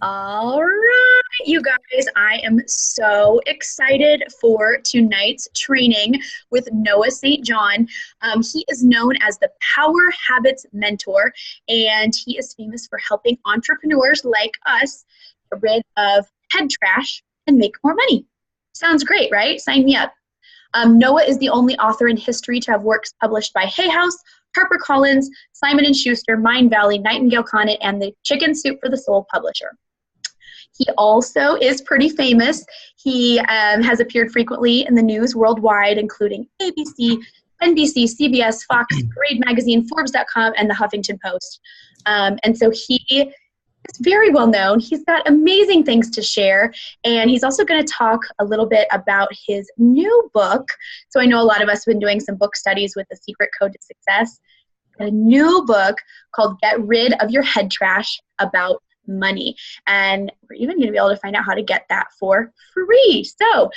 All right, you guys, I am so excited for tonight's training with Noah St. John. He is known as the Power Habits Mentor, and he is famous for helping entrepreneurs like us get rid of head trash and make more money. Sounds great, right? Sign me up. Noah is the only author in history to have works published by Hay House, HarperCollins, Simon & Schuster, Mindvalley, Nightingale Conant, and the Chicken Soup for the Soul publisher. He also is pretty famous. He has appeared frequently in the news worldwide, including ABC, NBC, CBS, Fox, Parade Magazine, Forbes.com, and the Huffington Post. And so he is very well known. He's got amazing things to share, and he's also going to talk a little bit about his new book. So I know a lot of us have been doing some book studies with The Secret Code to Success. A new book called Get Rid of Your Head Trash about money, and we're even going to be able to find out how to get that for free. So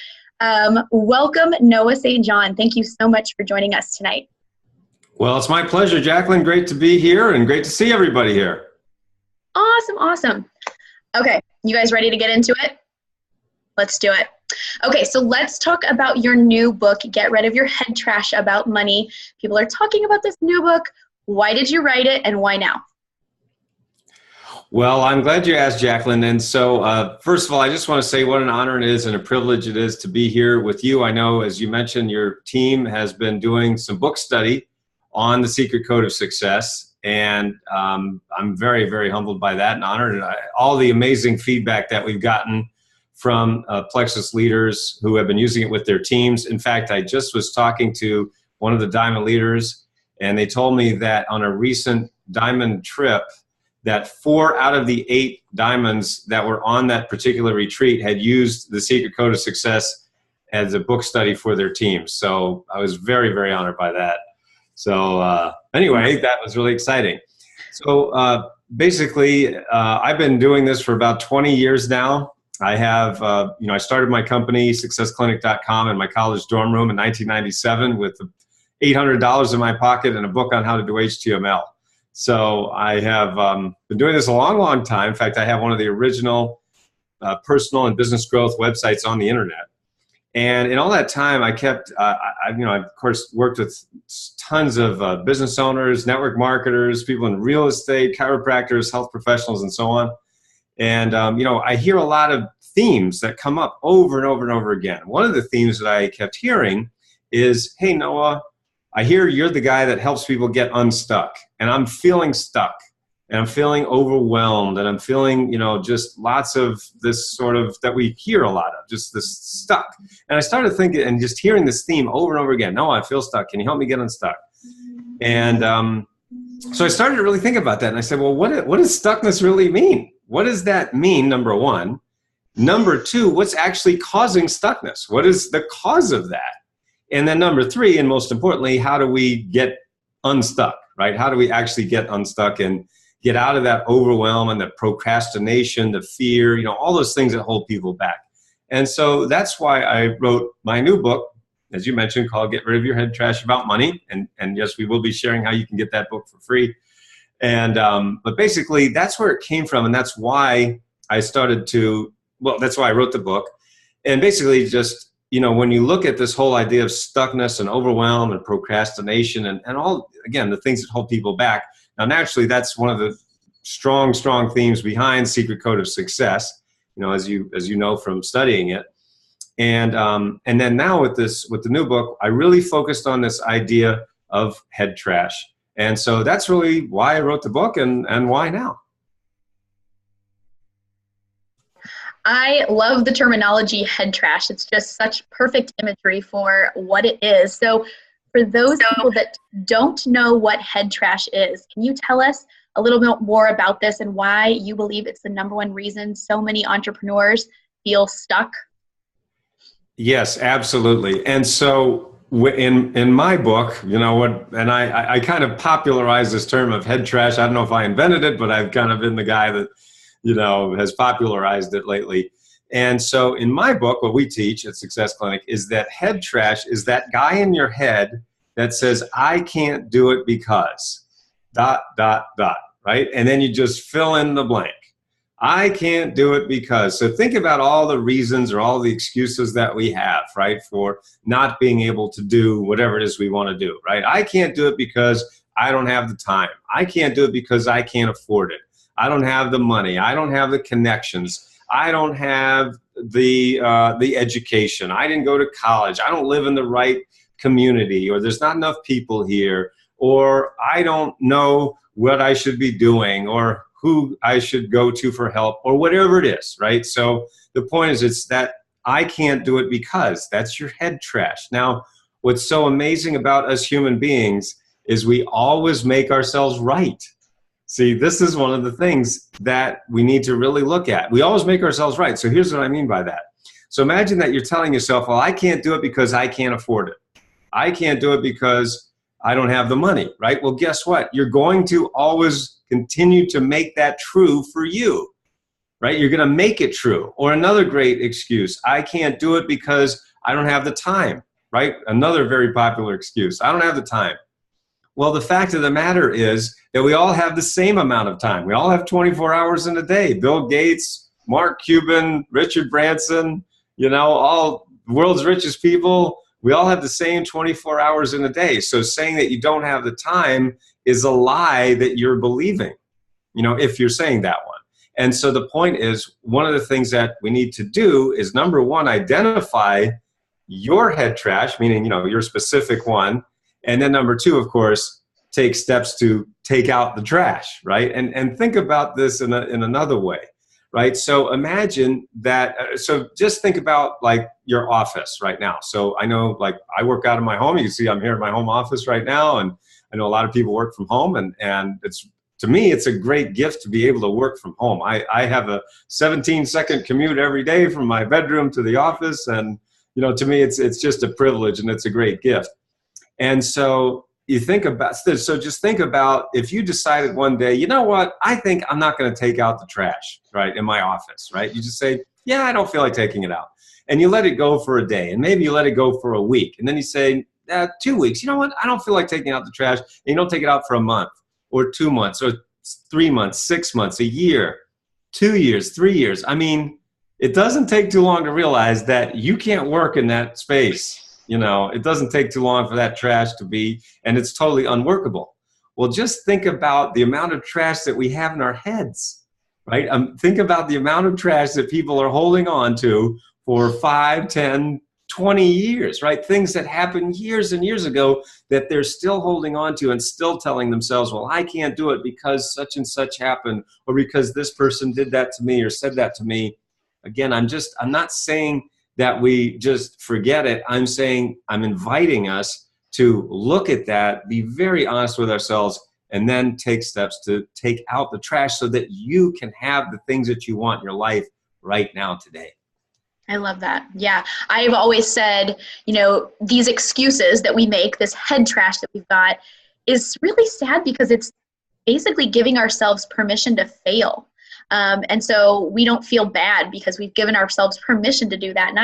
welcome, Noah St. John. Thank you so much for joining us tonight. Well, it's my pleasure, Jacqueline. Great to be here and great to see everybody here. Awesome. Okay, you guys ready to get into it? Let's do it. Okay, so let's talk about your new book, Get Rid of Your Head Trash About Money. People are talking about this new book. Why did you write it, and why now? Well, I'm glad you asked, Jacqueline. And so, first of all, I just want to say what an honor it is and a privilege it is to be here with you. I know, as you mentioned, your team has been doing some book study on The Secret Code of Success. And I'm very, very humbled by that and honored. And all the amazing feedback that we've gotten from Plexus leaders who have been using it with their teams. In fact, I just was talking to one of the Diamond leaders, and they told me that on a recent Diamond trip, that 4 out of the 8 diamonds that were on that particular retreat had used The Secret Code of Success as a book study for their teams. So I was very, very honored by that. So anyway, that was really exciting. So basically, I've been doing this for about 20 years now. I have, I started my company, SuccessClinic.com, in my college dorm room in 1997 with $800 in my pocket and a book on how to do HTML. So I have been doing this a long, long time. In fact, I have one of the original personal and business growth websites on the internet. And in all that time, I kept, I've of course worked with tons of business owners, network marketers, people in real estate, chiropractors, health professionals, and so on. And, I hear a lot of themes that come up over and over and over again. One of the themes that I kept hearing is, hey, Noah, I hear you're the guy that helps people get unstuck, and I'm feeling stuck, and I'm feeling overwhelmed, and I'm feeling, just lots of this sort of, that we hear a lot of, just this stuck. And I started thinking and just hearing this theme over and over again. No, I feel stuck. Can you help me get unstuck? And so I started to really think about that, and I said, well, what does stuckness really mean? What does that mean, number one? Number two, what's actually causing stuckness? What is the cause of that? And then number three, and most importantly, how do we get unstuck, right? How do we actually get unstuck and get out of that overwhelm and the procrastination, the fear, all those things that hold people back. And so that's why I wrote my new book, as you mentioned, called Get Rid of Your Head Trash About Money. And yes, we will be sharing how you can get that book for free. And but basically, that's where it came from, and that's why I that's why I wrote the book. And basically just, when you look at this whole idea of stuckness and overwhelm and procrastination and all, again, the things that hold people back, now naturally that's one of the strong themes behind Secret Code of Success, as you know from studying it. And then now with the new book, I really focused on this idea of head trash. And so that's really why I wrote the book and why now. I love the terminology head trash. It's just such perfect imagery for what it is. So for those people that don't know what head trash is, can you tell us a little bit more about this and why you believe it's the number one reason so many entrepreneurs feel stuck? Yes, absolutely. And so in my book, and I kind of popularized this term of head trash. I don't know if I invented it, but I've kind of been the guy that has popularized it lately. And so in my book, what we teach at Success Clinic is that head trash is that guy in your head that says, I can't do it because ... right? And then you just fill in the blank. I can't do it because. So think about all the reasons or all the excuses that we have, right, for not being able to do whatever it is we want to do, right? I can't do it because I don't have the time. I can't do it because I can't afford it. I don't have the money. I don't have the connections. I don't have the education. I didn't go to college. I don't live in the right community, or there's not enough people here, or I don't know what I should be doing, or who I should go to for help, or whatever it is, right? So the point is, it's that I can't do it because. That's your head trash. Now, what's so amazing about us human beings is we always make ourselves right. See, this is one of the things that we need to really look at. We always make ourselves right. So here's what I mean by that. So imagine that you're telling yourself, well, I can't do it because I can't afford it. I can't do it because I don't have the money, right? Well, guess what? You're going to always continue to make that true for you, right? You're going to make it true. Or another great excuse, I can't do it because I don't have the time, right? Another very popular excuse, I don't have the time. Well, the fact of the matter is that we all have the same amount of time. We all have 24 hours in a day. Bill Gates, Mark Cuban, Richard Branson, all the world's richest people, we all have the same 24 hours in a day. So saying that you don't have the time is a lie that you're believing, if you're saying that one. And so the point is, one of the things that we need to do is, number one, identify your head trash, meaning, your specific one. And then number two, of course, take steps to take out the trash, right? And think about this in another way, right? So imagine that, so just think about like your office right now. So I know, like, I work out of my home. You can see I'm here in my home office right now, and I know a lot of people work from home, and to me, it's a great gift to be able to work from home. I have a 17-second commute every day from my bedroom to the office, and to me, it's just a privilege, and it's a great gift. And so you think about this. So just think about if you decided one day, you know what, I think I'm not going to take out the trash, right, in my office, right? You just say, yeah, I don't feel like taking it out. And you let it go for a day, and maybe you let it go for a week. And then you say, 2 weeks, you know what, I don't feel like taking out the trash. And you don't take it out for a month or 2 months or 3 months, 6 months, a year, 2 years, 3 years. I mean, it doesn't take too long to realize that you can't work in that space. It doesn't take too long for that trash to be, and it's totally unworkable. Well, just think about the amount of trash that we have in our heads, right? Think about the amount of trash that people are holding on to for 5, 10, 20 years, right? Things that happened years and years ago that they're still holding on to and still telling themselves, well, I can't do it because such and such happened, or because this person did that to me or said that to me. Again, I'm not saying that we just forget it. I'm saying, I'm inviting us to look at that, be very honest with ourselves, and then take steps to take out the trash so that you can have the things that you want in your life right now today. I love that. Yeah. I've always said, these excuses that we make, this head trash that we've got, is really sad because it's basically giving ourselves permission to fail. And so we don't feel bad because we've given ourselves permission to do that. And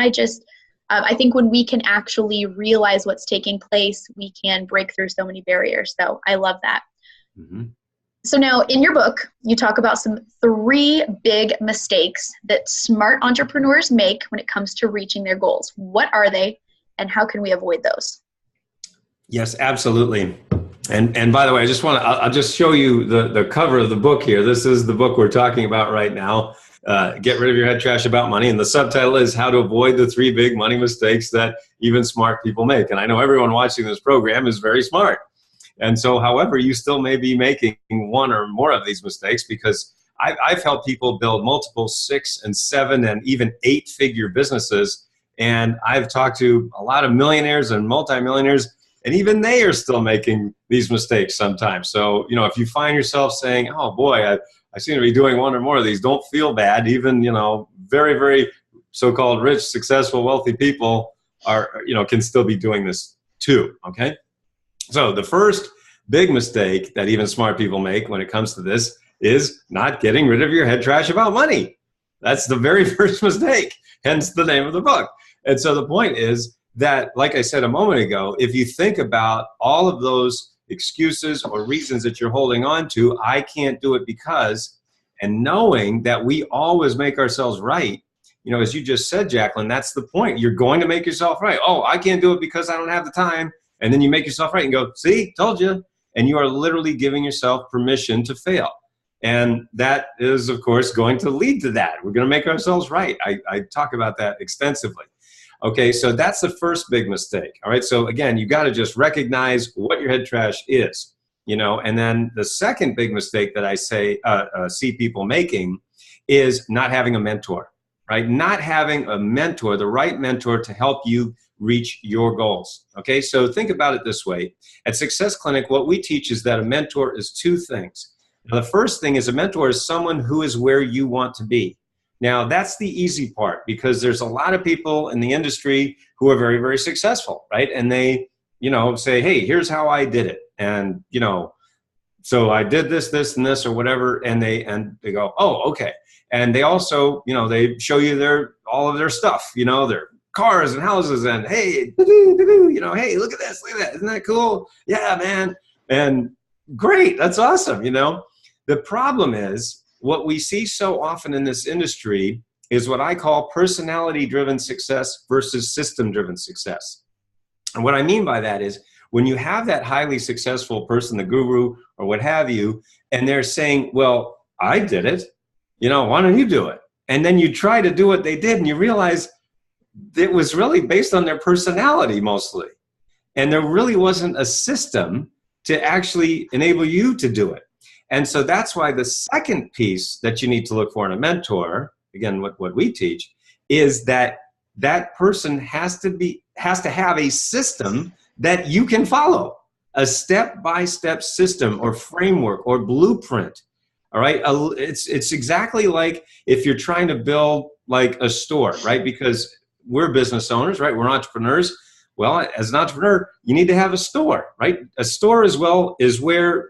I think when we can actually realize what's taking place, we can break through so many barriers. So I love that. Mm-hmm. So now in your book, you talk about 3 big mistakes that smart entrepreneurs make when it comes to reaching their goals. What are they, and how can we avoid those? Yes, absolutely. And by the way, I'll just show you the cover of the book here. This is the book we're talking about right now. Get Rid of Your Head Trash About Money. And the subtitle is How to Avoid the 3 Big Money Mistakes That Even Smart People Make. And I know everyone watching this program is very smart. And so, however, you still may be making 1 or more of these mistakes, because I've helped people build multiple 6 and 7 and even 8-figure businesses. And I've talked to a lot of millionaires and multimillionaires, and even they are still making these mistakes sometimes. So, if you find yourself saying, oh boy, I seem to be doing 1 or more of these, don't feel bad. Even, very, very so-called rich, successful, wealthy people are, can still be doing this too, okay? So the first big mistake that even smart people make when it comes to this is not getting rid of your head trash about money. That's the very first mistake, hence the name of the book. And so the point is that, like I said a moment ago, if you think about all of those excuses or reasons that you're holding on to. I can't do it because, and knowing that we always make ourselves right. You know, as you just said, Jacqueline, that's the point. You're going to make yourself right. Oh, I can't do it because I don't have the time. And then you make yourself right and go, see, told you. And you are literally giving yourself permission to fail. And that is, of course, going to lead to that. We're going to make ourselves right. I talk about that extensively. Okay, so that's the first big mistake. All right, so again, you got to just recognize what your head trash is, you know. And then the second big mistake that I see people making is not having a mentor, right? Not having a mentor, the right mentor to help you reach your goals. Okay, so think about it this way. At Success Clinic, what we teach is that a mentor is two things. Now, the first thing is a mentor is someone who is where you want to be. Now, that's the easy part because there's a lot of people in the industry who are very, very successful, right? And they, you know, say, hey, here's how I did it. And, you know, so I did this, this, and this, or whatever. And they go, oh, okay. And they also, you know, they show you all of their stuff, you know, their cars and houses and, hey, you know, hey, look at this, look at that. Isn't that cool? Yeah, man. And great. That's awesome. You know, the problem is, what we see so often in this industry is what I call personality-driven success versus system-driven success. And what I mean by that is when you have that highly successful person, the guru or what have you, and they're saying, well, I did it, you know, why don't you do it? And then you try to do what they did and you realize it was really based on their personality mostly. And there really wasn't a system to actually enable you to do it. And so that's why the second piece that you need to look for in a mentor, again, what we teach, is that that person has to have a system that you can follow, a step-by-step system or framework or blueprint. All right, it's exactly like if you're trying to build like a store, right? Because we're business owners, right? We're entrepreneurs. Well, as an entrepreneur, you need to have a store, right? A store as well is where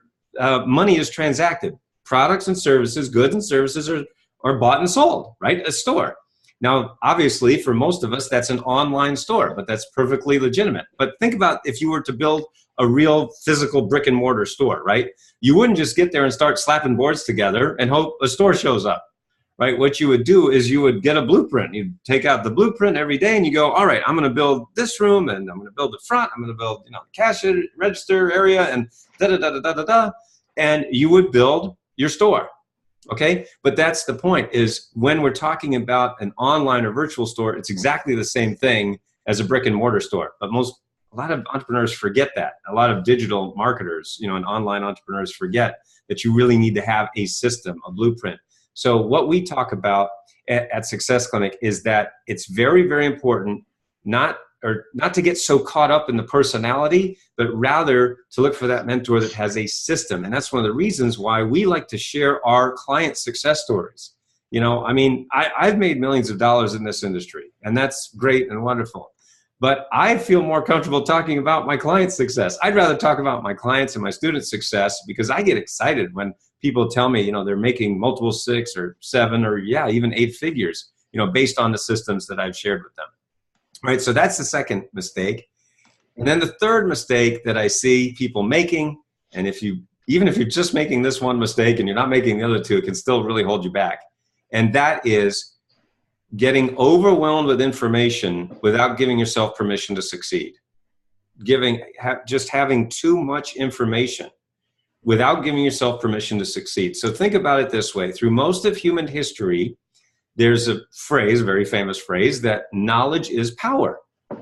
money is transacted. Products and services, goods and services are bought and sold, right? A store. Now, obviously, for most of us, that's an online store, but that's perfectly legitimate. But think about if you were to build a real physical brick and mortar store, right? You wouldn't just get there and start slapping boards together and hope a store shows up, right? What you would do is you would get a blueprint. You'd take out the blueprint every day and you go, all right, I'm going to build this room and I'm going to build the front. I'm going to build, you know, the cash register area and da-da-da-da-da-da. And you would build your store, okay? But that's the point is when we're talking about an online or virtual store, it's exactly the same thing as a brick and mortar store. But a lot of entrepreneurs forget that. A lot of digital marketers, you know, and online entrepreneurs forget that you really need to have a system, a blueprint. So what we talk about at Success Clinic is that it's very, very important not to get so caught up in the personality, but rather to look for that mentor that has a system. And that's one of the reasons why we like to share our client success stories. You know, I mean, I've made millions of dollars in this industry, and that's great and wonderful. But I feel more comfortable talking about my clients' success. I'd rather talk about my clients and my students' success because I get excited when people tell me, you know, they're making multiple 6 or 7 or yeah, even 8 figures, you know, based on the systems that I've shared with them. Right, so that's the second mistake. And then the third mistake that I see people making, and even if you're just making this one mistake and you're not making the other two, it can still really hold you back. And that is getting overwhelmed with information without giving yourself permission to succeed. Just having too much information without giving yourself permission to succeed. So think about it this way. Through most of human history, there's a phrase, a very famous phrase, that knowledge is power,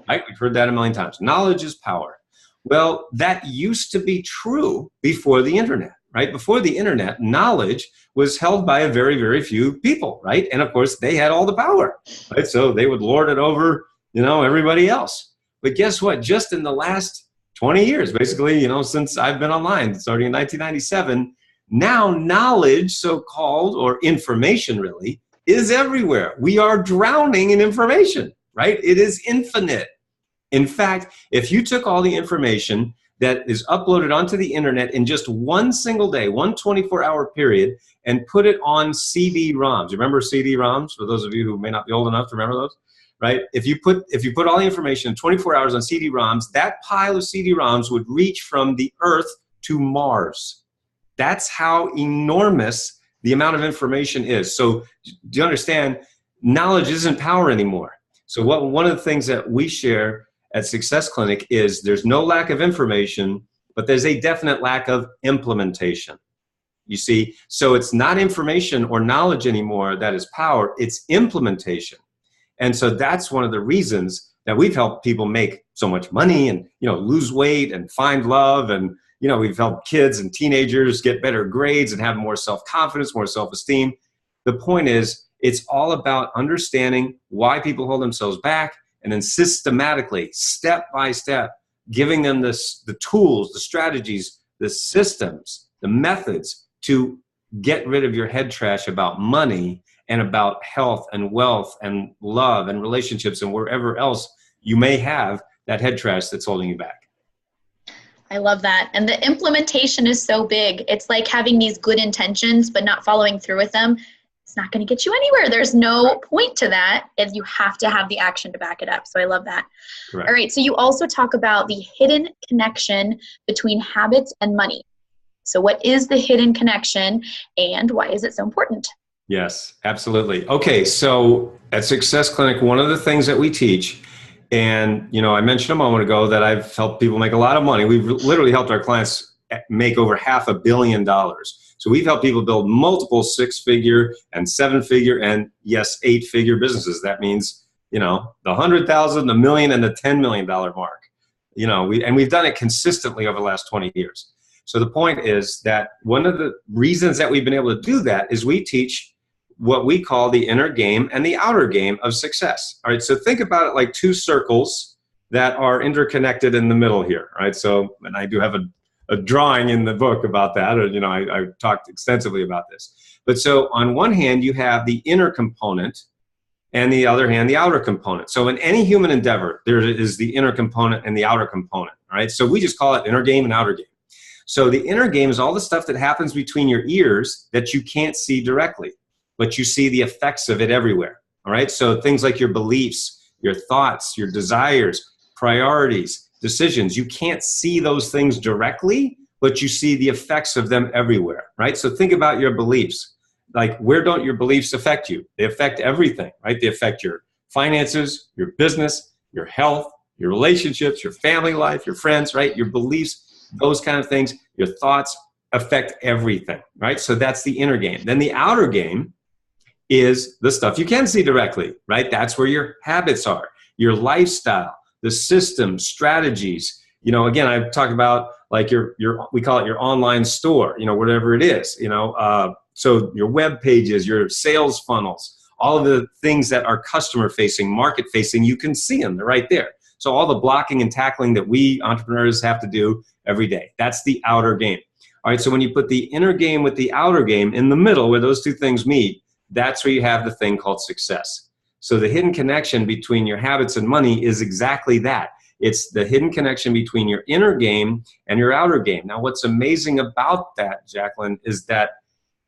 right? We've heard that a million times. Knowledge is power. Well, that used to be true before the internet, right? Before the internet, knowledge was held by a very, very few people, right? And of course, they had all the power, right? So they would lord it over, you know, everybody else. But guess what? Just in the last 20 years, basically, you know, since I've been online, starting in 1997, now knowledge, so-called, or information really, is everywhere. We are drowning in information, right? It is infinite. In fact, if you took all the information that is uploaded onto the internet in just one single day, one 24-hour period, and put it on CD-ROMs. Remember CD-ROMs? For those of you who may not be old enough to remember those, right? If you put all the information in 24 hours on CD-ROMs, that pile of CD-ROMs would reach from the Earth to Mars. That's how enormous the amount of information is. So do you understand? Knowledge isn't power anymore. So one of the things that we share at Success Clinic is there's no lack of information, but there's a definite lack of implementation. You see, so it's not information or knowledge anymore that is power, it's implementation. And so that's one of the reasons that we've helped people make so much money and, lose weight and find love. And, we've helped kids and teenagers get better grades and have more self-confidence, more self-esteem. The point is, it's all about understanding why people hold themselves back and then systematically, step by step, giving them the tools, the strategies, the systems, the methods to get rid of your head trash about money and about health and wealth and love and relationships and wherever else you may have that head trash that's holding you back. I love that. And the implementation is so big. It's like having these good intentions, but not following through with them. It's not going to get you anywhere. There's no point to that if you have to have the action to back it up. So I love that. Correct. All right. So you also talk about the hidden connection between habits and money. So what is the hidden connection and why is it so important? Yes, absolutely. Okay. So at Success Clinic, one of the things that we teach, and, I mentioned a moment ago that I've helped people make a lot of money. We've literally helped our clients make over $500 million. So we've helped people build multiple 6-figure and 7-figure and, yes, 8-figure businesses. That means, the 100,000, the million, and the $10 million mark. We've done it consistently over the last 20 years. So the point is that one of the reasons that we've been able to do that is we teach what we call the inner game and the outer game of success. All right, so think about it like two circles that are interconnected in the middle here. All right, so, and I do have a drawing in the book about that, or, I talked extensively about this. But so on one hand, you have the inner component, and the other hand, the outer component. So in any human endeavor, there is the inner component and the outer component. All right, so we just call it inner game and outer game. So the inner game is all the stuff that happens between your ears that you can't see directly, but you see the effects of it everywhere. All right. So things like your beliefs, your thoughts, your desires, priorities, decisions, you can't see those things directly, but you see the effects of them everywhere. Right. So think about your beliefs. Like, where don't your beliefs affect you? They affect everything, right? They affect your finances, your business, your health, your relationships, your family life, your friends, right? Your beliefs, those kind of things, your thoughts affect everything, right? So that's the inner game. Then the outer game is the stuff you can see directly, right? That's where your habits are, your lifestyle, the systems, strategies. Again, I've talked about like we call it your online store, whatever it is, so your web pages, your sales funnels, all of the things that are customer facing, market facing, you can see them, they're right there. So all the blocking and tackling that we entrepreneurs have to do every day, that's the outer game. All right, so when you put the inner game with the outer game in the middle where those two things meet, that's where you have the thing called success. So the hidden connection between your habits and money is exactly that. It's the hidden connection between your inner game and your outer game. Now, what's amazing about that, Jacqueline, is that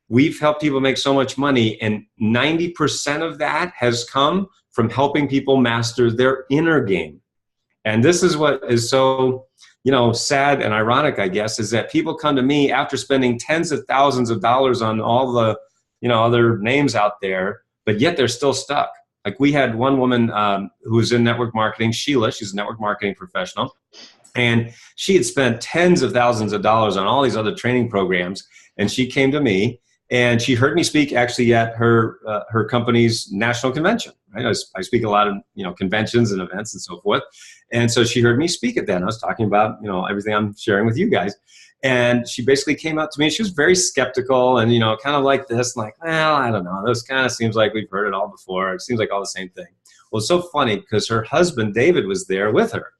we've helped people make so much money, and 90% of that has come from helping people master their inner game. And this is what is so, sad and ironic, I guess, is that people come to me after spending tens of thousands of dollars on all the other names out there, but yet they're still stuck. Like, we had one woman who was in network marketing, Sheila, she's a network marketing professional, and she had spent tens of thousands of dollars on all these other training programs, and she came to me, and she heard me speak actually at her company's national convention. Right? I speak a lot of conventions and events and so forth, and so she heard me speak at that. And I was talking about everything I'm sharing with you guys. And she basically came up to me, and she was very skeptical and, kind of like this, like, well, I don't know. This kind of seems like we've heard it all before. It seems like all the same thing. Well, it's so funny because her husband, David, was there with her.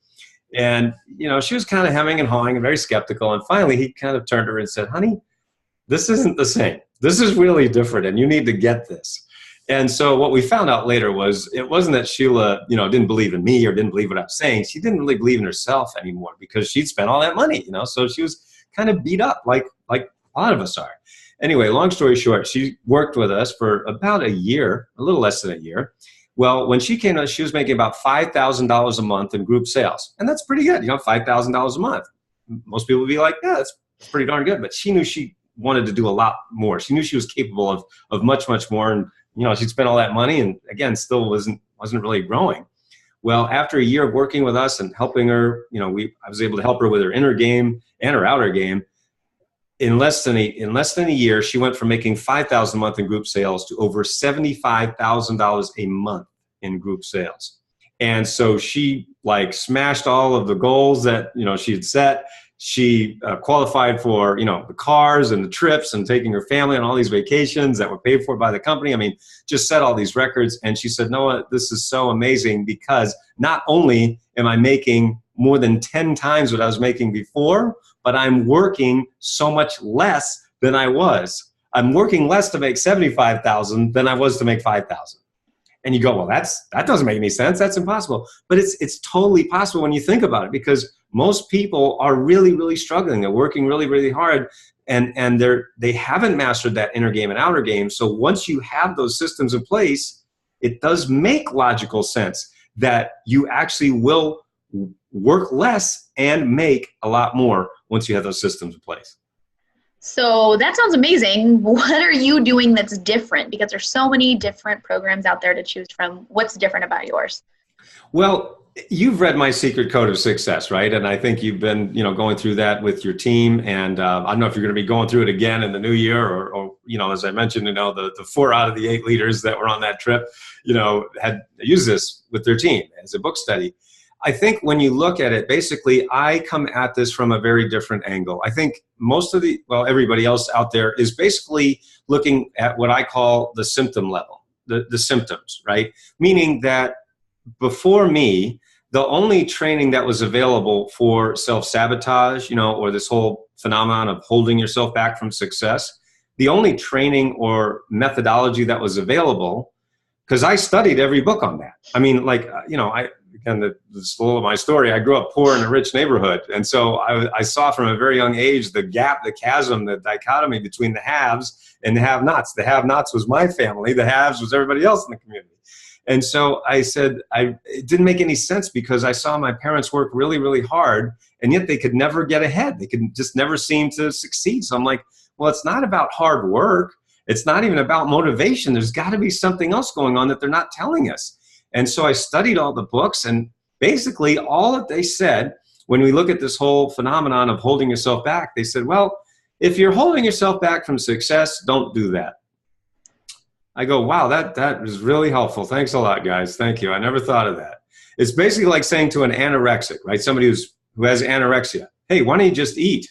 And, she was kind of hemming and hawing and very skeptical. And finally, he kind of turned to her and said, honey, this isn't the same. This is really different, and you need to get this. And so what we found out later was it wasn't that Sheila, didn't believe in me or didn't believe what I was saying. She didn't really believe in herself anymore because she'd spent all that money, so she was kind of beat up like a lot of us are. Anyway, long story short, she worked with us for about a year, a little less than a year. Well, when she came to us, she was making about $5,000 a month in group sales. And that's pretty good, $5,000 a month. Most people would be like, yeah, that's it's pretty darn good. But she knew she wanted to do a lot more. She knew she was capable of much, much more. And, she'd spent all that money and, again, still wasn't really growing. Well, after a year of working with us and helping her, I was able to help her with her inner game and her outer game. In less than a year, she went from making $5,000 a month in group sales to over $75,000 a month in group sales. And so she smashed all of the goals that, she had set. She qualified for, the cars and the trips and taking her family on all these vacations that were paid for by the company. I mean, just set all these records. And she said, Noah, this is so amazing because not only am I making more than 10 times what I was making before, but I'm working so much less than I was. I'm working less to make $75,000 than I was to make $5,000. And you go, well, that doesn't make any sense. That's impossible. But it's totally possible when you think about it, because most people are really, really struggling. They're working really, really hard, and they haven't mastered that inner game and outer game. So once you have those systems in place, it does make logical sense that you actually will work less and make a lot more once you have those systems in place. So that sounds amazing. What are you doing that's different? Because there's so many different programs out there to choose from. What's different about yours? Well, you've read My Secret Code of Success, right? And I think you've been, going through that with your team. And I don't know if you're going to be going through it again in the new year, or as I mentioned, the 4 out of the 8 leaders that were on that trip, had used this with their team as a book study. I think when you look at it, basically, I come at this from a very different angle. I think everybody else out there is basically looking at what I call the symptom level, the symptoms, right? Meaning that before me, the only training that was available for self-sabotage, or this whole phenomenon of holding yourself back from success, the only training or methodology that was available, because I studied every book on that. I mean, again, this little of my story, I grew up poor in a rich neighborhood. And so I saw from a very young age the gap, the chasm, the dichotomy between the haves and the have-nots. The have-nots was my family. The haves was everybody else in the community. And so I said, it didn't make any sense, because I saw my parents work really, really hard, and yet they could never get ahead. They could just never seem to succeed. So I'm like, well, it's not about hard work. It's not even about motivation. There's got to be something else going on that they're not telling us. And so I studied all the books, and basically all that they said, when we look at this whole phenomenon of holding yourself back, they said, well, if you're holding yourself back from success, don't do that. I go, wow, that was really helpful. Thanks a lot, guys. Thank you. I never thought of that. It's basically like saying to an anorexic, right? Somebody who has anorexia, hey, why don't you just eat?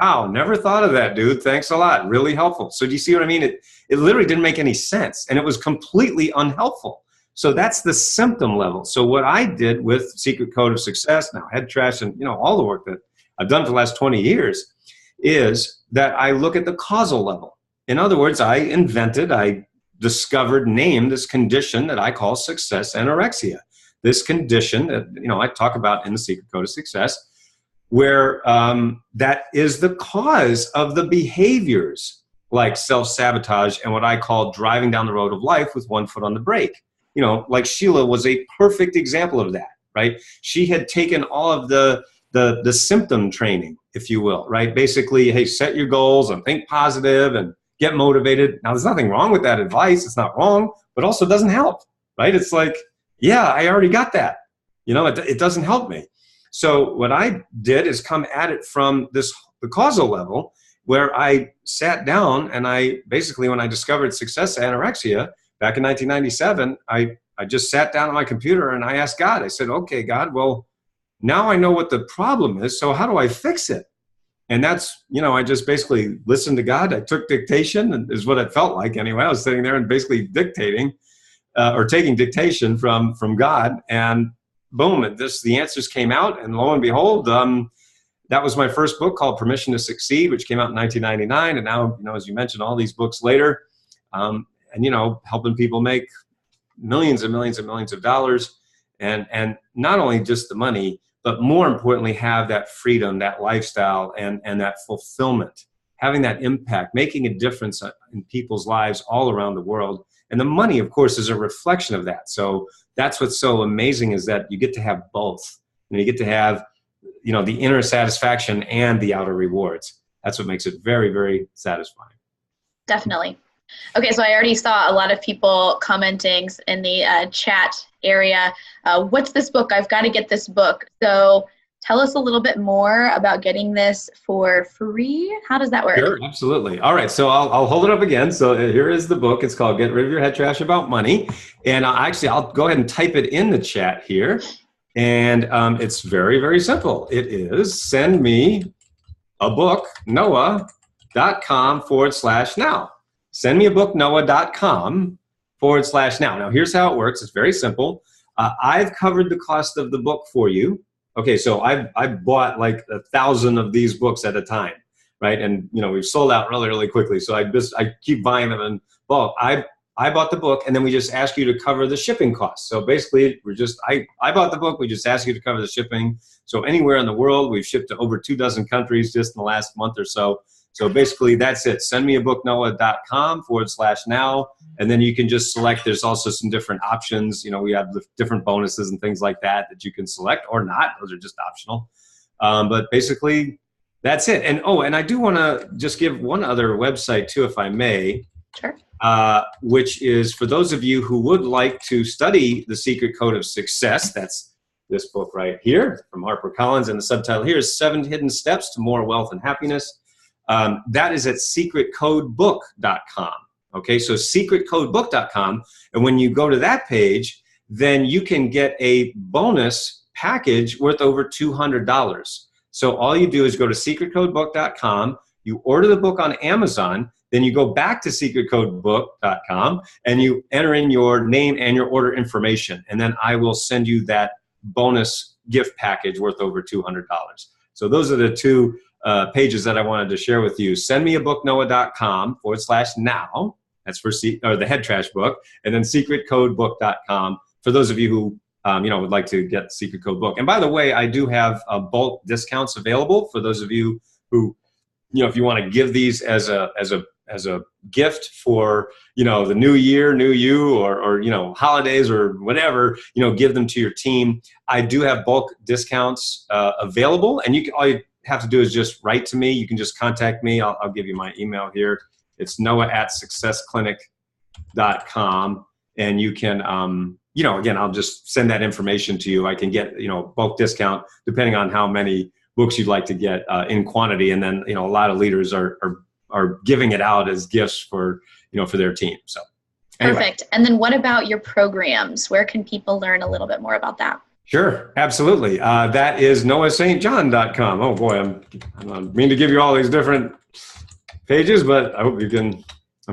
Wow, never thought of that, dude. Thanks a lot. Really helpful. So do you see what I mean? It literally didn't make any sense, and it was completely unhelpful. So that's the symptom level. So what I did with Secret Code of Success, now Head Trash, and all the work that I've done for the last 20 years, is that I look at the causal level. In other words, I discovered, named this condition that I call success anorexia. This condition that I talk about in the Secret Code of Success, where that is the cause of the behaviors like self-sabotage and what I call driving down the road of life with one foot on the brake. Like Sheila was a perfect example of that, right? She had taken all of the symptom training, if you will, right? Basically, hey, set your goals and think positive and get motivated. Now, there's nothing wrong with that advice. It's not wrong, but also doesn't help, right? It's like, yeah, I already got that. It doesn't help me. So what I did is come at it from the causal level, where I sat down and when I discovered success anorexia, back in 1997, I just sat down on my computer and I asked God. I said, okay, God, well, now I know what the problem is, so how do I fix it? And that's, I just basically listened to God. I took dictation, is what it felt like anyway. I was sitting there and basically dictating or taking dictation from God, and boom, the answers came out, and lo and behold, that was my first book called Permission to Succeed, which came out in 1999, and now, as you mentioned, all these books later, and helping people make millions and millions and millions of dollars, and not only just the money, but more importantly, have that freedom, that lifestyle, and that fulfillment, having that impact, making a difference in people's lives all around the world. And the money, of course, is a reflection of that. So that's what's so amazing, is that you get to have both. You get to have the inner satisfaction and the outer rewards. That's what makes it very, very satisfying. Definitely. Okay, so I already saw a lot of people commenting in the chat area. What's this book? I've got to get this book. So tell us a little bit more about getting this for free. How does that work? Sure, absolutely. All right, so I'll hold it up again. So here is the book. It's called Get Rid of Your Head Trash About Money. And I'll go ahead and type it in the chat here. And it's very, very simple. It is send me a book, noah.com/now. Send me a book, noah.com/now. Now, here's how it works. It's very simple. I've covered the cost of the book for you. Okay, so I bought like 1,000 of these books at a time, right? And we've sold out really, really quickly. So I keep buying them in bulk. I bought the book, and then we just ask you to cover the shipping costs. So basically, I bought the book. We just ask you to cover the shipping. So anywhere in the world, we've shipped to over 24 countries just in the last month or so. So basically, that's it. Send me a book, noah.com/now, and then you can just select. There's also some different options. We have the different bonuses and things like that you can select or not. Those are just optional. But basically, that's it. And I do want to just give one other website too, if I may. Sure. Which is for those of you who would like to study The Secret Code of Success. That's this book right here from HarperCollins, and the subtitle here is 7 Hidden Steps to More Wealth and Happiness. That is at secretcodebook.com. Okay, so secretcodebook.com, and when you go to that page, then you can get a bonus package worth over $200. So all you do is go to secretcodebook.com, you order the book on Amazon, then you go back to secretcodebook.com and you enter in your name and your order information, and then I will send you that bonus gift package worth over $200. So those are the two pages that I wanted to share with you. Send me a book, noah.com/now. That's for the head trash book, and then secretcodebook.com for those of you who would like to get the Secret Code book. And by the way, I do have bulk discounts available for those of you who, if you want to give these as a gift for the new year, new you, or holidays or whatever, give them to your team. I do have bulk discounts available, and all you have to do is just write to me. You can just contact me. I'll give you my email here. It's noah@successclinic.com, and you can again, I'll just send that information to you. I can get bulk discount depending on how many books you'd like to get in quantity, and then a lot of leaders are giving it out as gifts for for their team. So anyway. Perfect. And then what about your programs? Where can people learn a little bit more about that? Sure, absolutely. That is noahstjohn.com. Oh boy, I mean to give you all these different pages, but I hope I'm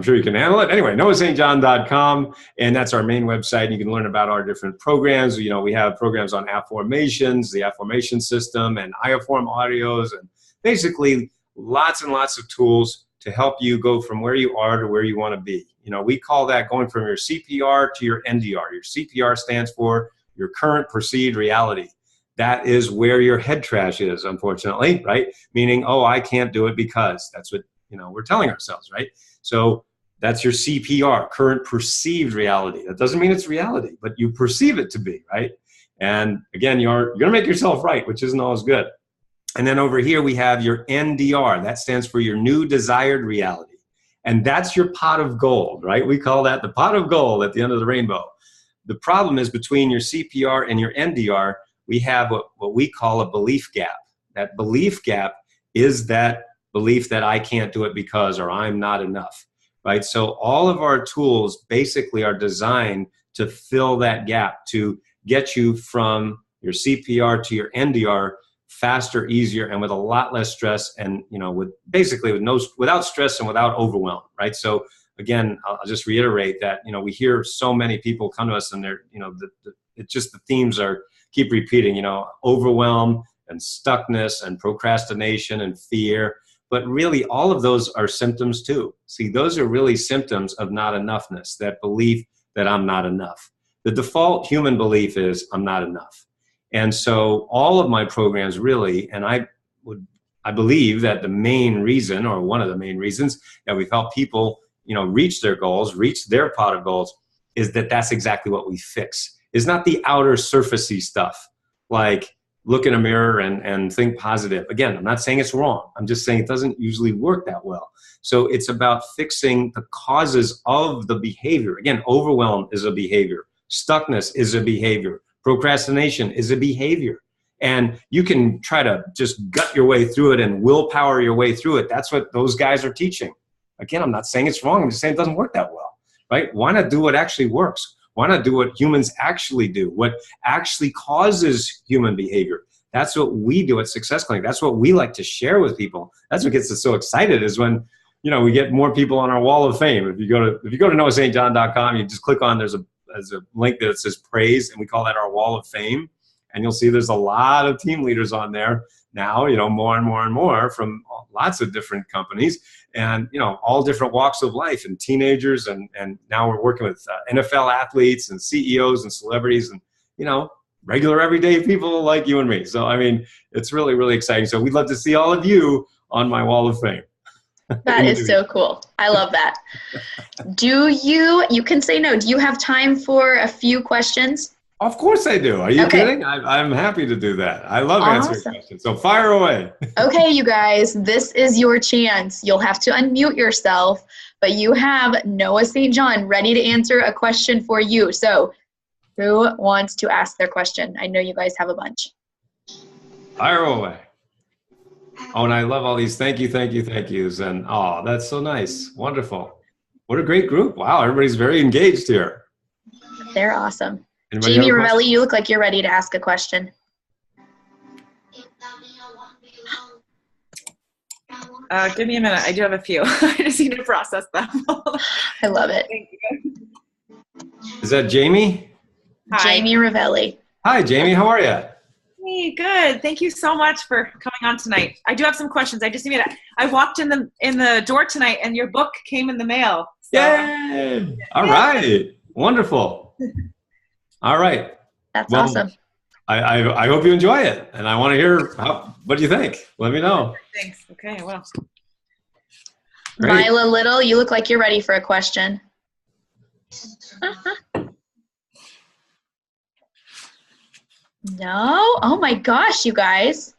sure you can handle it. Anyway, noahstjohn.com, and that's our main website. You can learn about our different programs. We have programs on affirmations, the affirmation system, and IAForm audios, and basically lots and lots of tools to help you go from where you are to where you want to be. We call that going from your CPR to your NDR. Your CPR stands for your current perceived reality. That is where your head trash is, unfortunately, right? Meaning, I can't do it because. That's what we're telling ourselves, right? So that's your CPR, current perceived reality. That doesn't mean it's reality, but you perceive it to be, right? And again, you're going to make yourself right, which isn't always good. And then over here, we have your NDR. That stands for your new desired reality. And that's your pot of gold, right? We call that the pot of gold at the end of the rainbow. The problem is between your CPR and your NDR, we have what we call a belief gap. That belief gap is that belief that I can't do it because, or I'm not enough, right? So all of our tools basically are designed to fill that gap, to get you from your CPR to your NDR faster, easier, and with a lot less stress, and without stress and without overwhelm, right? So again, I'll just reiterate that we hear so many people come to us, and they're it's just the themes keep repeating, overwhelm and stuckness and procrastination and fear. But really, all of those are symptoms too. See, those are really symptoms of not enoughness, that belief that I'm not enough. The default human belief is I'm not enough. And so all of my programs really, and I believe that the main reason, or one of the main reasons that we've helped people, reach their goals, reach their pot of goals, is that that's exactly what we fix. It's not the outer surfacey stuff, like look in a mirror and think positive. Again, I'm not saying it's wrong. I'm just saying it doesn't usually work that well. So it's about fixing the causes of the behavior. Again, overwhelm is a behavior. Stuckness is a behavior. Procrastination is a behavior. And you can try to just gut your way through it and willpower your way through it. That's what those guys are teaching. Again, I'm not saying it's wrong. I'm just saying it doesn't work that well, right? Why not do what actually works? Why not do what humans actually do? What actually causes human behavior? That's what we do at Success Clinic. That's what we like to share with people. That's what gets us so excited is when, we get more people on our wall of fame. If you go to noahstjohn.com, you just click on, there's a link that says praise, and we call that our wall of fame. And you'll see there's a lot of team leaders on there now, more and more and more from lots of different companies and, all different walks of life and teenagers. And now we're working with NFL athletes and CEOs and celebrities and, regular everyday people like you and me. So, it's really, really exciting. So we'd love to see all of you on my wall of fame. That is so cool. I love that. You can say no. Do you have time for a few questions? Of course I do. Are you kidding? I'm happy to do that. I love answering questions. So fire away. Okay, you guys, this is your chance. You'll have to unmute yourself, but you have Noah St. John ready to answer a question for you. So who wants to ask their question? I know you guys have a bunch. Fire away. Oh, and I love all these thank yous. And that's so nice. Wonderful. What a great group. Wow, everybody's very engaged here. They're awesome. Anybody Jamie Ravelli, you look like you're ready to ask a question. Give me a minute. I do have a few. I just need to process them. I love it. Thank you. Is that Jamie? Hi. Jamie Ravelli. Hi, Jamie. How are you? Hey, good. Thank you so much for coming on tonight. I do have some questions. I just need to. I walked in the door tonight, and your book came in the mail. So. Yay! All right. Wonderful. All right. That's awesome. I hope you enjoy it, and I want to hear what do you think. Let me know. Thanks. Okay, well. Great. Mila Little, you look like you're ready for a question. No? Oh my gosh, you guys.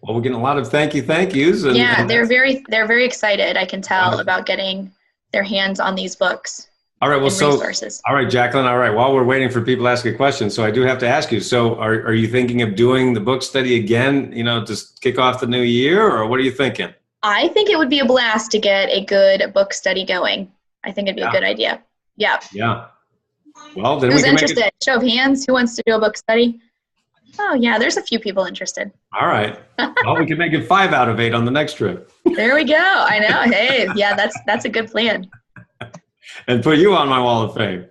Well, we're getting a lot of thank yous. And they're very excited, I can tell, about getting their hands on these books. All right, well, resources. All right, Jacqueline, all right, while we're waiting for people to ask a question, so I do have to ask you, so are you thinking of doing the book study again, to kick off the new year, or what are you thinking? I think it would be a blast to get a good book study going. I think it'd be a good idea. Yeah. Yeah. Well, then Who's we can interested? make it. Show of hands. Who wants to do a book study? Oh, yeah, there's a few people interested. All right. Well, we can make it 5 out of 8 on the next trip. There we go. I know. Hey, yeah, that's a good plan. And put you on my wall of fame.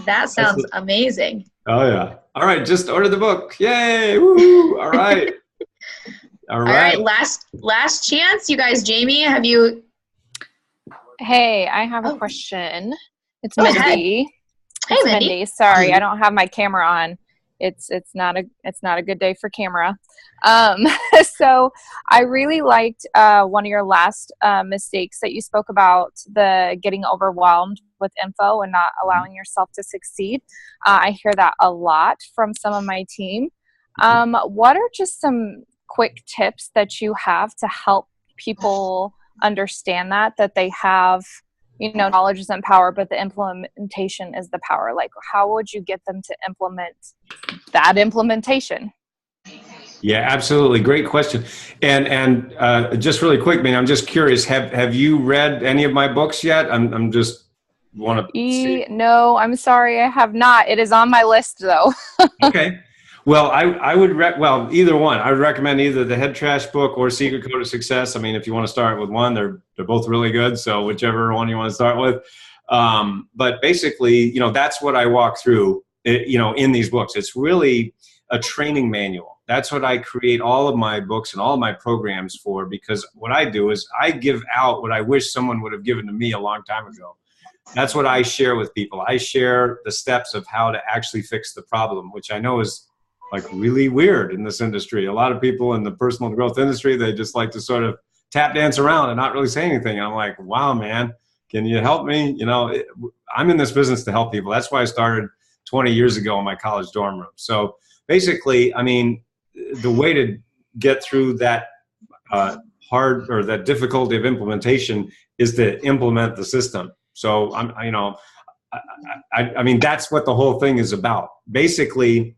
That sounds amazing. Oh, yeah. All right, just order the book. Yay. Woo. All right. All right. Last chance, you guys. Jamie, have you? Hey, I have a question. It's Go ahead. Mindy. Hey, Mindy. Sorry, I don't have my camera on. It's not a good day for camera. So I really liked one of your last mistakes that you spoke about, the getting overwhelmed with info and not allowing yourself to succeed. I hear that a lot from some of my team. What are just some quick tips that you have to help people understand that they have, knowledge isn't power, but the implementation is the power? Like, how would you get them to implement that implementation? Yeah, absolutely. Great question. And just really quick, man, I'm just curious, have you read any of my books yet? I'm just want to see. No, I'm sorry, I have not. It is on my list though. Okay. Well, I would either one. I would recommend either the Head Trash book or Secret Code of Success. I mean, if you want to start with one, they're both really good. So whichever one you want to start with. But basically, that's what I walk through, in these books. It's really a training manual. That's what I create all of my books and all of my programs for, because what I do is I give out what I wish someone would have given to me a long time ago. That's what I share with people. I share the steps of how to actually fix the problem, which I know is like really weird in this industry. A lot of people in the personal growth industry, they just like to sort of tap dance around and not really say anything. And I'm like, wow, man, can you help me? I'm in this business to help people. That's why I started 20 years ago in my college dorm room. So basically, I mean, the way to get through that hard or that difficulty of implementation is to implement the system. So I mean, that's what the whole thing is about. Basically,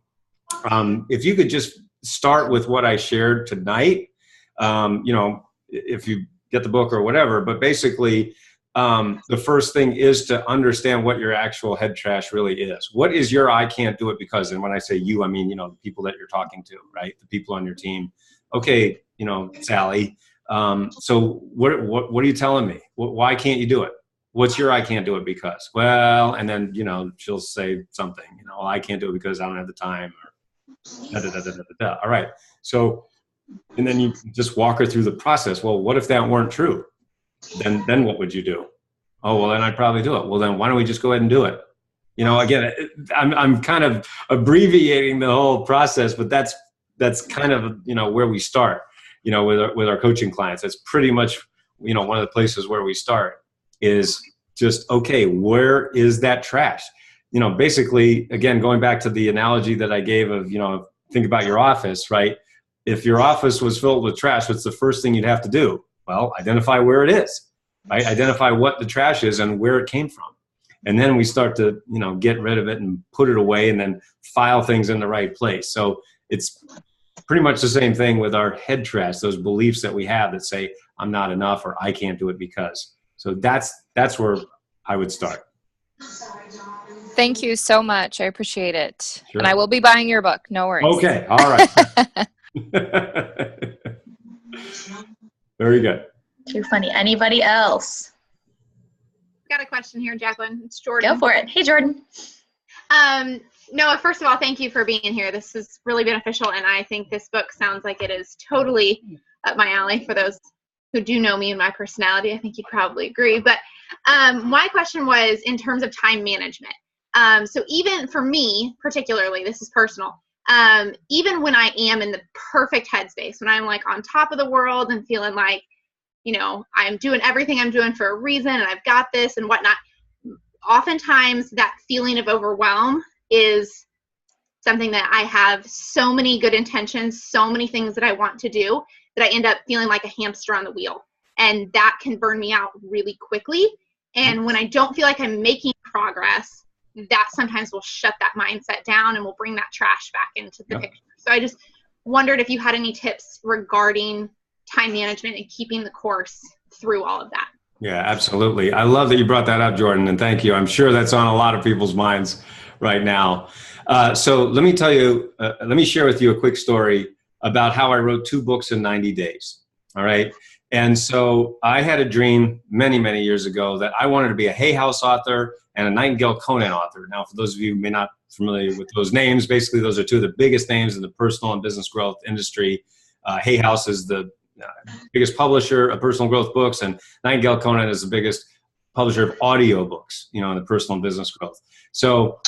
if you could just start with what I shared tonight, if you get the book or whatever, but basically, the first thing is to understand what your actual head trash really is. What is your I can't do it because? And when I say you, I mean, the people that you're talking to, right? The people on your team. Okay, Sally. So what are you telling me? Why can't you do it? What's your I can't do it because? Well, and then, she'll say something, I can't do it because I don't have the time or da, da, da, da, da, da. All right. So, and then you just walk her through the process. Well, what if that weren't true? Then what would you do? Oh, well, then I'd probably do it. Well, then why don't we just go ahead and do it? Again, I'm kind of abbreviating the whole process, but that's kind of, where we start, with our coaching clients. That's pretty much, one of the places where we start is just, okay, where is that trash? Basically, again, going back to the analogy that I gave of, think about your office, right? If your office was filled with trash, what's the first thing you'd have to do? Well, identify where it is, right? Identify what the trash is and where it came from. And then we start to, get rid of it and put it away and then file things in the right place. So it's pretty much the same thing with our head trash, those beliefs that we have that say, I'm not enough or I can't do it because. So that's where I would start. Thank you so much. I appreciate it. Sure. And I will be buying your book. No worries. Okay. All right. Very good. Too funny. Anybody else? Got a question here, Jacqueline. It's Jordan. Go for it. Hey, Jordan. Noah, first of all, thank you for being here. This is really beneficial, and I think this book sounds like it is totally up my alley. For those who do know me and my personality, I think you'd probably agree. But my question was in terms of time management. So even for me, particularly, this is personal, even when I am in the perfect headspace, when I'm like on top of the world and feeling like, I'm doing everything I'm doing for a reason and I've got this and whatnot, oftentimes that feeling of overwhelm is something that I have so many good intentions, so many things that I want to do that I end up feeling like a hamster on the wheel. And that can burn me out really quickly. And when I don't feel like I'm making progress, that sometimes will shut that mindset down and will bring that trash back into the picture. So I just wondered if you had any tips regarding time management and keeping the course through all of that. Yeah, absolutely. I love that you brought that up, Jordan, and thank you. I'm sure that's on a lot of people's minds right now. So let me tell you, let me share with you a quick story about how I wrote 2 books in 90 days. All right. And so I had a dream many, many years ago that I wanted to be a Hay House author and a Nightingale Conant author. Now, for those of you who may not be familiar with those names, basically those are 2 of the biggest names in the personal and business growth industry. Hay House is the biggest publisher of personal growth books, and Nightingale Conant is the biggest publisher of audio books, in the personal and business growth. So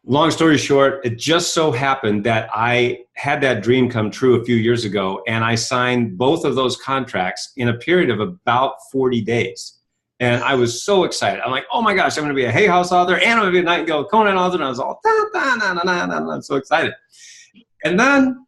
long story short, it just so happened that I had that dream come true a few years ago, and I signed both of those contracts in a period of about 40 days. And I was so excited. I'm like, oh my gosh, I'm going to be a Hay House author and I'm going to be a Nightingale Conant author. And I was all, I'm so excited. And then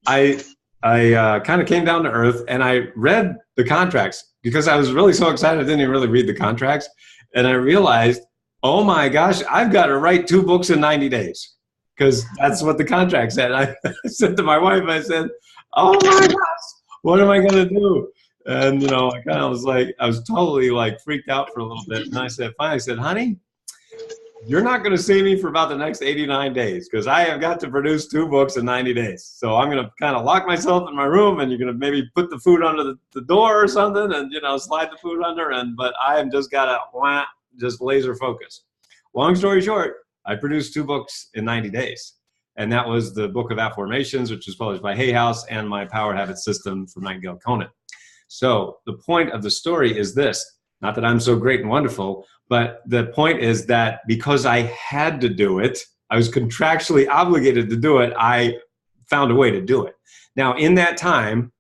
I kind of came down to earth and I read the contracts because I was really so excited. I didn't even really read the contracts. And I realized, oh my gosh, I've got to write 2 books in 90 days because that's what the contract said. I said to my wife, I said, oh my gosh, what am I going to do? And, I kind of was like, I was totally like freaked out for a little bit. And I said, finally, I said, honey, you're not going to see me for about the next 89 days because I have got to produce 2 books in 90 days. So I'm going to kind of lock myself in my room and you're going to maybe put the food under the door or something and, slide the food under. But I am just got to just laser focus. Long story short, I produced 2 books in 90 days. And that was the Book of Affirmations, which was published by Hay House, and my Power Habit System from Nightingale Conant. So the point of the story is this, not that I'm so great and wonderful, but the point is that because I had to do it, I was contractually obligated to do it, I found a way to do it. Now, in that time,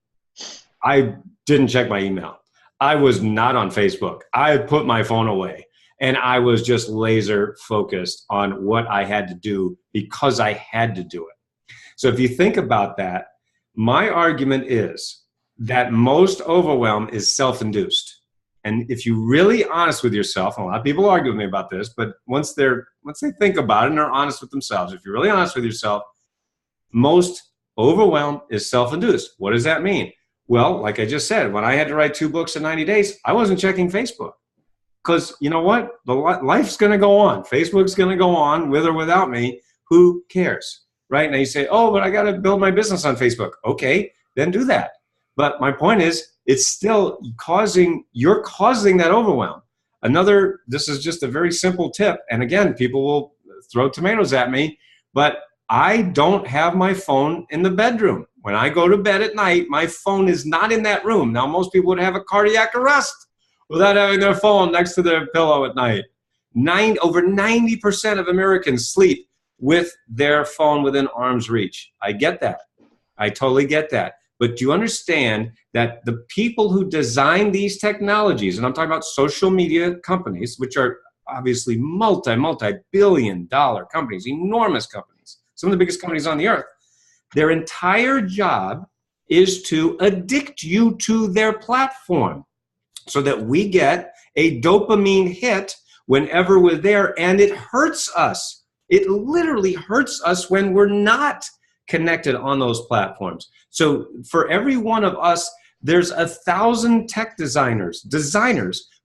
I didn't check my email. I was not on Facebook. I put my phone away. And I was just laser focused on what I had to do because I had to do it. So if you think about that, My argument is that most overwhelm is self-induced. And if you're really honest with yourself, and a lot of people argue with me about this, but once they think about it and they're honest with themselves, if you're really honest with yourself, most overwhelm is self-induced. What does that mean? Well, like I just said, when I had to write 2 books in 90 days, I wasn't checking Facebook. Because you know what? Life's going to go on. Facebook's going to go on with or without me. Who cares? Right? Now you say, oh, but I got to build my business on Facebook. Okay, then do that. But my point is, it's still you're causing that overwhelm. This is just a very simple tip. And again, people will throw tomatoes at me, but I don't have my phone in the bedroom. When I go to bed at night, my phone is not in that room. Now, most people would have a cardiac arrest without having their phone next to their pillow at night. Over 90% of Americans sleep with their phone within arm's reach. I get that. I totally get that. But do you understand that the people who design these technologies, and I'm talking about social media companies, which are obviously multi-billion dollar companies, enormous companies, some of the biggest companies on the earth, their entire job is to addict you to their platform so that we get a dopamine hit whenever we're there, and it hurts us. It literally hurts us when we're not connected on those platforms. So for every one of us, there's 1,000 tech designers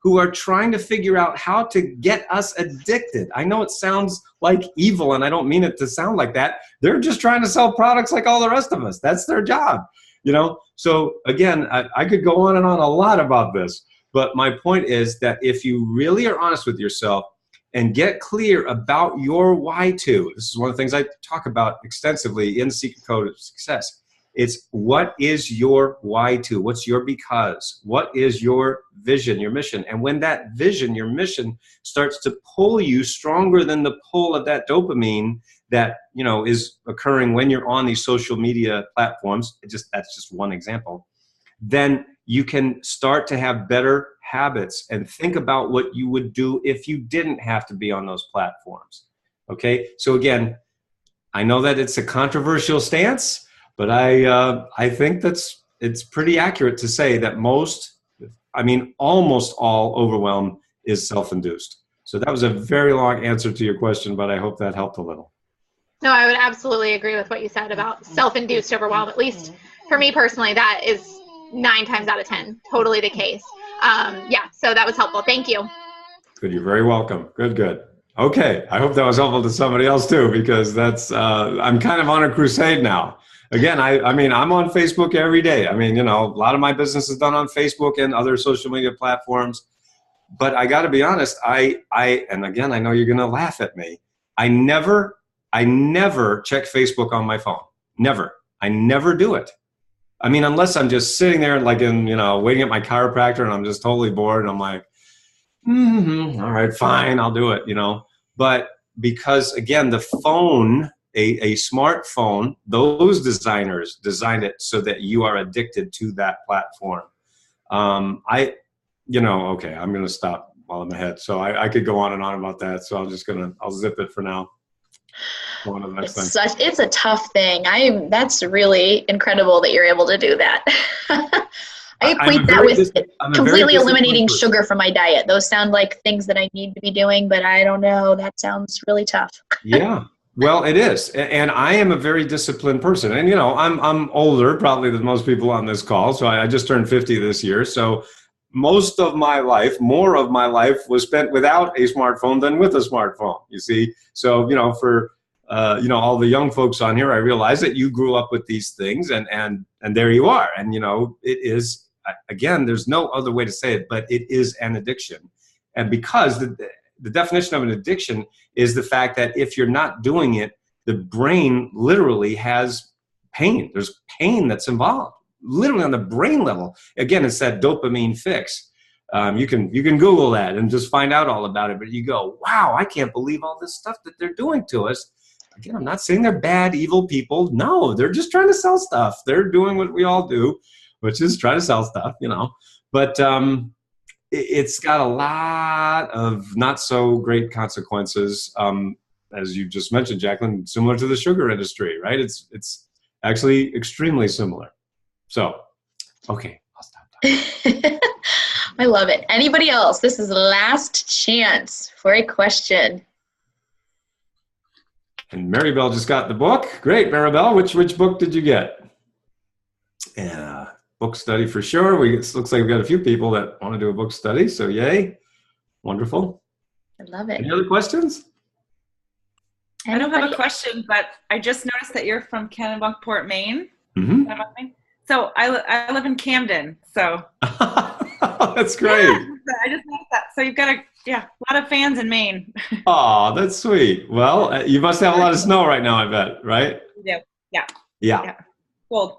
who are trying to figure out how to get us addicted. I know it sounds like evil, and I don't mean it to sound like that. They're just trying to sell products like all the rest of us. That's their job, you know? So again, I could go on and on a lot about this, but my point is that if you really are honest with yourself and get clear about your why to, this is one of the things I talk about extensively in Secret Code of Success. It's what is your why to? What's your because? What is your vision, your mission? And when that vision, your mission, starts to pull you stronger than the pull of that dopamine that, you know, is occurring when you're on these social media platforms, that's just one example, then you can start to have better habits and think about what you would do if you didn't have to be on those platforms. Okay? So again, I know that it's a controversial stance, but I think it's pretty accurate to say that almost all overwhelm is self-induced. So that was a very long answer to your question, but I hope that helped a little. No, I would absolutely agree with what you said about self-induced overwhelm. At least for me personally, that is 9 times out of 10 totally the case. Yeah, so that was helpful. Thank you. Good. You're very welcome. Good. Okay. I hope that was helpful to somebody else too, because I'm kind of on a crusade now. Again, I'm on Facebook every day. I mean, you know, a lot of my business is done on Facebook and other social media platforms. But I got to be honest, and again, I know you're going to laugh at me. I never check Facebook on my phone. Never. I never do it. I mean, unless I'm just sitting there waiting at my chiropractor and I'm just totally bored and I'm like, all right, fine, I'll do it, you know. But because, again, the phone, a smartphone, those designers designed it so that you are addicted to that platform. I'm going to stop while I'm ahead. So I could go on and on about that. So I'll zip it for now. Go on to the next thing. It's a tough thing. That's really incredible that you're able to do that. I equate that with completely eliminating sugar from my diet. Those sound like things that I need to be doing, but I don't know. That sounds really tough. Yeah. Well, it is. And I am a very disciplined person. And, you know, I'm older probably than most people on this call. So I just turned 50 this year. So more of my life was spent without a smartphone than with a smartphone, you see. So, you know, for, all the young folks on here, I realize that you grew up with these things and there you are. And, you know, it is, again, there's no other way to say it, but it is an addiction. And because the definition of an addiction is the fact that if you're not doing it, the brain literally has pain. There's pain that's involved, literally on the brain level. Again, it's that dopamine fix. You can Google that and just find out all about it. But you go, wow, I can't believe all this stuff that they're doing to us. Again, I'm not saying they're bad, evil people. No, they're just trying to sell stuff. They're doing what we all do, which is try to sell stuff, you know. But it's got a lot of not so great consequences, as you just mentioned, Jacqueline, similar to the sugar industry, right? It's actually extremely similar. So, okay, I'll stop talking. I love it. Anybody else? This is the last chance for a question. And Maribel just got the book. Great, Maribel. Which book did you get? Yeah, book study for sure. It looks like we've got a few people that want to do a book study, so yay. Wonderful. I love it. Any other questions? I don't have a question, but I just noticed that you're from Kennebunkport, Maine. Mm-hmm. So I live in Camden. So that's great. Yeah, I just noticed that. So you've got a lot of fans in Maine. Oh, that's sweet. Well, you must have a lot of snow right now, I bet, right? Yeah. Cold.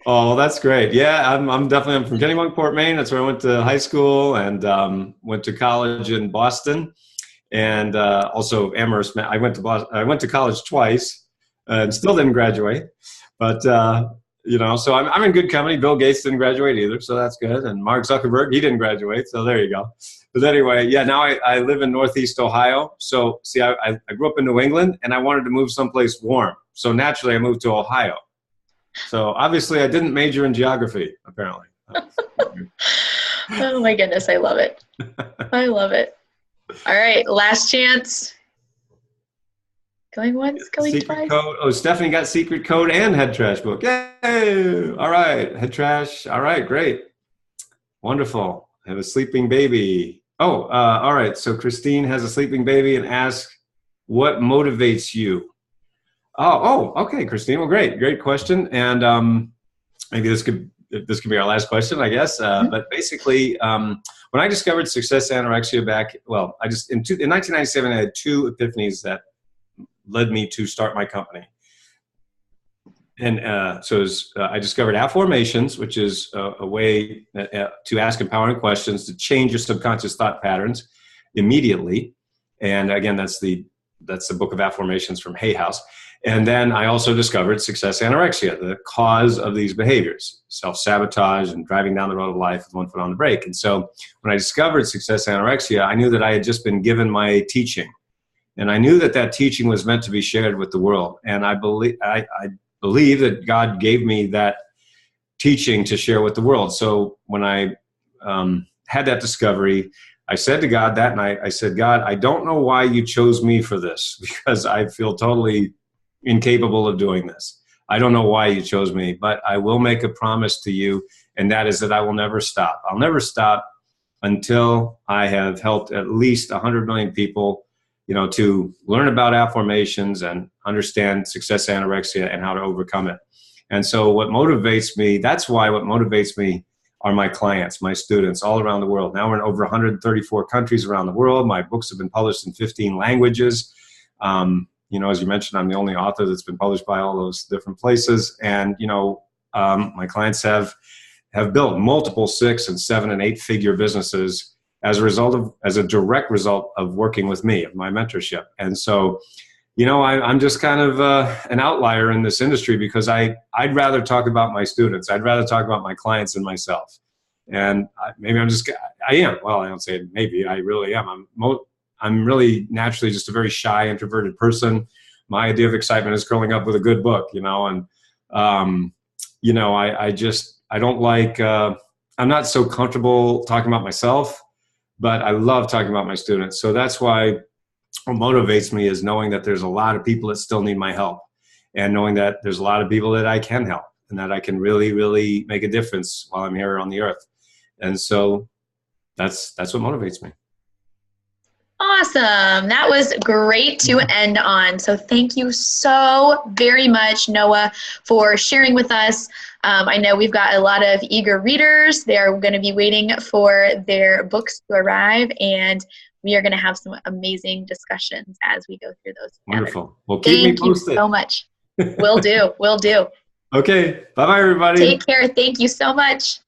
Oh, well, that's great. Yeah, I'm from Kennebunkport, Maine. That's where I went to high school and went to college in Boston, and also Amherst. I went to Boston. I went to college twice, and still didn't graduate. But so I'm in good company. Bill Gates didn't graduate either, so that's good. And Mark Zuckerberg, he didn't graduate, so there you go. But anyway, yeah. Now I live in Northeast Ohio. So see, I grew up in New England, and I wanted to move someplace warm. So naturally, I moved to Ohio. So obviously I didn't major in geography, apparently. Oh my goodness, I love it. I love it. All right, last chance. Going once, going Secret twice. Code. Oh, Stephanie got Secret Code and Head Trash book. Yay! All right, Head Trash. All right, great. Wonderful. I have a sleeping baby. Oh, all right. So Christine has a sleeping baby and asks, what motivates you? Oh, okay, Christine. Well, great question. And maybe this could be our last question, I guess. But basically, when I discovered Success Anorexia in 1997, I had two epiphanies that led me to start my company. And I discovered Affirmations, which is a way to ask empowering questions to change your subconscious thought patterns immediately. And again, that's the book of Affirmations from Hay House. And then I also discovered Success Anorexia, the cause of these behaviors, self-sabotage and driving down the road of life with one foot on the brake. And so when I discovered Success Anorexia, I knew that I had just been given my teaching. And I knew that teaching was meant to be shared with the world. And I believe that God gave me that teaching to share with the world. So when I had that discovery, I said to God that night, I said, God, I don't know why you chose me for this, because I feel totally incapable of doing this. I don't know why you chose me, but I will make a promise to you, and that is that I will never stop. I'll never stop until I have helped at least 100 million people, to learn about affirmations and understand Success Anorexia and how to overcome it. And so what motivates me are my clients, my students all around the world. Now we're in over 134 countries around the world. My books have been published in 15 languages. As you mentioned, I'm the only author that's been published by all those different places. And, my clients have built multiple 6- and 7- and 8-figure businesses as a direct result of working with me, of my mentorship. And so, I'm just kind of an outlier in this industry, because I'd rather talk about my students. I'd rather talk about my clients than myself. And I am. Well, I don't say maybe, I really am. I'm really naturally just a very shy, introverted person. My idea of excitement is curling up with a good book, and, I don't like, I'm not so comfortable talking about myself, but I love talking about my students. So that's why what motivates me is knowing that there's a lot of people that still need my help, and knowing that there's a lot of people that I can help, and that I can really, really make a difference while I'm here on the earth. And so that's what motivates me. Awesome. That was great to end on. So thank you so very much, Noah, for sharing with us. I know we've got a lot of eager readers. They're going to be waiting for their books to arrive, and we are going to have some amazing discussions as we go through those together. Wonderful. Well, keep me posted. Thank you so much. Will do. Will do. Okay. Bye-bye, everybody. Take care. Thank you so much.